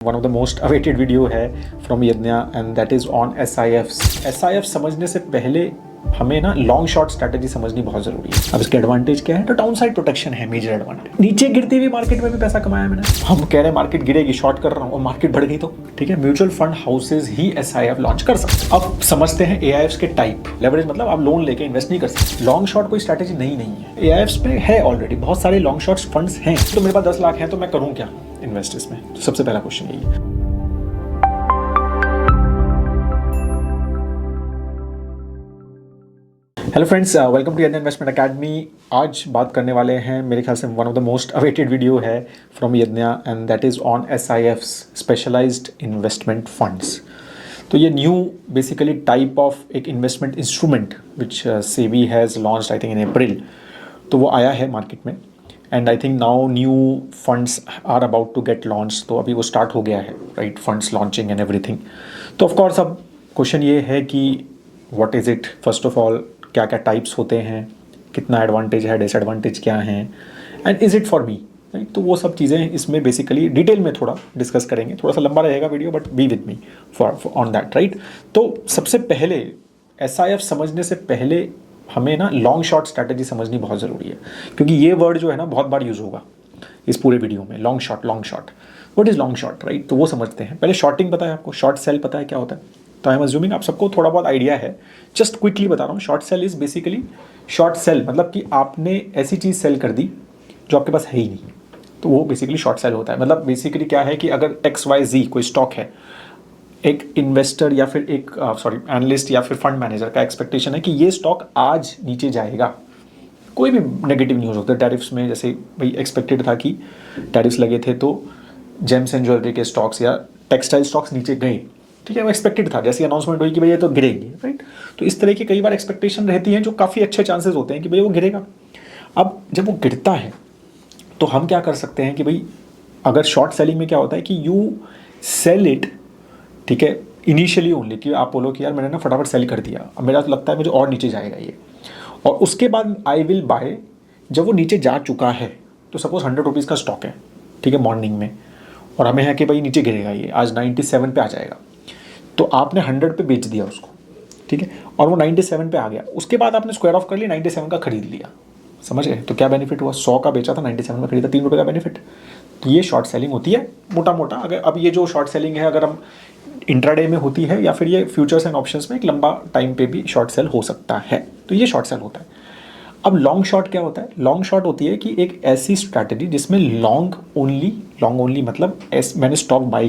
One of the most awaited video है from यज्ञा and that is on SIFs. SIF समझने से पहले हमें ना लॉन्ग शॉर्ट स्ट्रैटेजी समझनी बहुत जरूरी है। अब इसके एडवांटेज क्या है? तो डाउन साइड प्रोटेक्शन है मेजर एडवांटेज। नीचे गिरती हुई मार्केट में भी पैसा कमाया मैंने। हम कह रहे हैं मार्केट गिरेगी, शॉर्ट कर रहा हूँ और मार्केट बढ़ गई तो ठीक है, म्यूचुअल फंड हाउसेज ही SIF लॉन्च कर सकते। अब समझते हैं AIFs के टाइप। लेवरेज मतलब आप लोन लेके इन्वेस्ट नहीं कर सकते। लॉन्ग शॉर्ट कोई स्ट्रैटेजी नहीं है। AIFs पे है ऑलरेडी बहुत सारे लॉन्ग शॉर्ट फंड्स हैं। तो मेरे पास 10 लाख हैं तो मैं करूँ क्या इन्वेस्ट इसमें? तो सबसे पहला क्वेश्चन यही है। Hello friends, welcome to Yagya investment academy. आज बात करने वाले हैं, मेरे ख्याल से one of the most awaited video है from Yagya and that is on SIFs, specialized investment funds. तो ये न्यू बेसिकली टाइप ऑफ एक investment instrument which SEBI has launched I think in April. तो वो आया है मार्केट में and I think now new funds are about to get launch. तो अभी वो स्टार्ट हो गया है, right, funds launching and everything. तो ऑफकोर्स अब क्वेश्चन ये है कि what is it, first of all क्या क्या टाइप्स होते हैं, कितना एडवांटेज है, डिसएडवांटेज क्या हैं, and is it for me, right. तो वो सब चीज़ें इसमें बेसिकली डिटेल में थोड़ा डिस्कस करेंगे। थोड़ा सा लंबा रहेगा video but be with me for on that, right. तो सबसे पहले SIF समझने से पहले हमें ना लॉन्ग शॉर्ट स्ट्रैटेजी समझनी बहुत ज़रूरी है, क्योंकि ये वर्ड जो है ना बहुत बार यूज़ होगा इस पूरे वीडियो में। Long short what is long short, right. तो वो समझते हैं पहले। शॉर्टिंग पता है आपको, शॉर्ट सेल पता है क्या होता है? तो आई एम अज्यूमिंग आप सबको थोड़ा बहुत आइडिया है। जस्ट क्विकली बता रहा हूँ। Short cell is basically, short cell मतलब कि आपने ऐसी चीज़ सेल कर दी जो आपके पास है ही नहीं, तो वो बेसिकली शॉर्ट सेल होता है। मतलब बेसिकली क्या है कि अगर XYZ कोई स्टॉक है, एक इन्वेस्टर या फिर एक एनालिस्ट या फिर फंड मैनेजर का एक्सपेक्टेशन है कि ये स्टॉक आज नीचे जाएगा। कोई भी नेगेटिव न्यूज़ होता है टैरिफ्स में, जैसे भाई एक्सपेक्टेड था कि टैरिफ्स लगे थे तो जेम्स एंड ज्वेलरी के स्टॉक्स या टेक्सटाइल स्टॉक्स नीचे गए, ठीक है, वो एक्सपेक्टेड था। जैसी अनाउंसमेंट हुई कि भैया ये तो गिरेगी, राइट। तो इस तरह की कई बार एक्सपेक्टेशन रहती हैं जो काफ़ी अच्छे चांसेस होते हैं कि भैया वो गिरेगा। अब जब वो गिरता है तो हम क्या कर सकते हैं कि भाई अगर शॉर्ट सेलिंग में क्या होता है कि यू सेल इट, ठीक है, इनिशियली ओनली, कि आप बोलो कि यार मैंने ना फटाफट सेल कर दिया, अब मेरा तो लगता है मुझे और नीचे जाएगा ये, और उसके बाद आई विल बाय जब वो नीचे जा चुका है। तो सपोज 100 रुपीज़ का स्टॉक है, ठीक है, मॉर्निंग में, और हमें है कि भाई नीचे गिरेगा ये, आज 97 पे आ जाएगा। तो आपने 100 पे बेच दिया उसको, ठीक है, और वो 97 पे आ गया। उसके बाद आपने स्क्वायर ऑफ कर लिया, 97 का खरीद लिया। समझ गए? तो क्या बेनिफिट हुआ? 100 का बेचा था, 97 में खरीदा, 3 रुपये का बेनिफिट। तो ये शॉर्ट सेलिंग होती है मोटा मोटा। अगर अब ये जो शॉर्ट सेलिंग है, अगर हम इंट्राडे में होती है या फिर ये फ्यूचर्स एंड ऑप्शंस में एक लंबा टाइम पे भी शॉर्ट सेल हो सकता है, तो ये शॉर्ट सेल होता है। अब लॉन्ग शॉर्ट क्या होता है? लॉन्ग शॉर्ट होती है कि एक ऐसी स्ट्रैटेजी जिसमें लॉन्ग ओनली मतलब मैंने स्टॉक बाय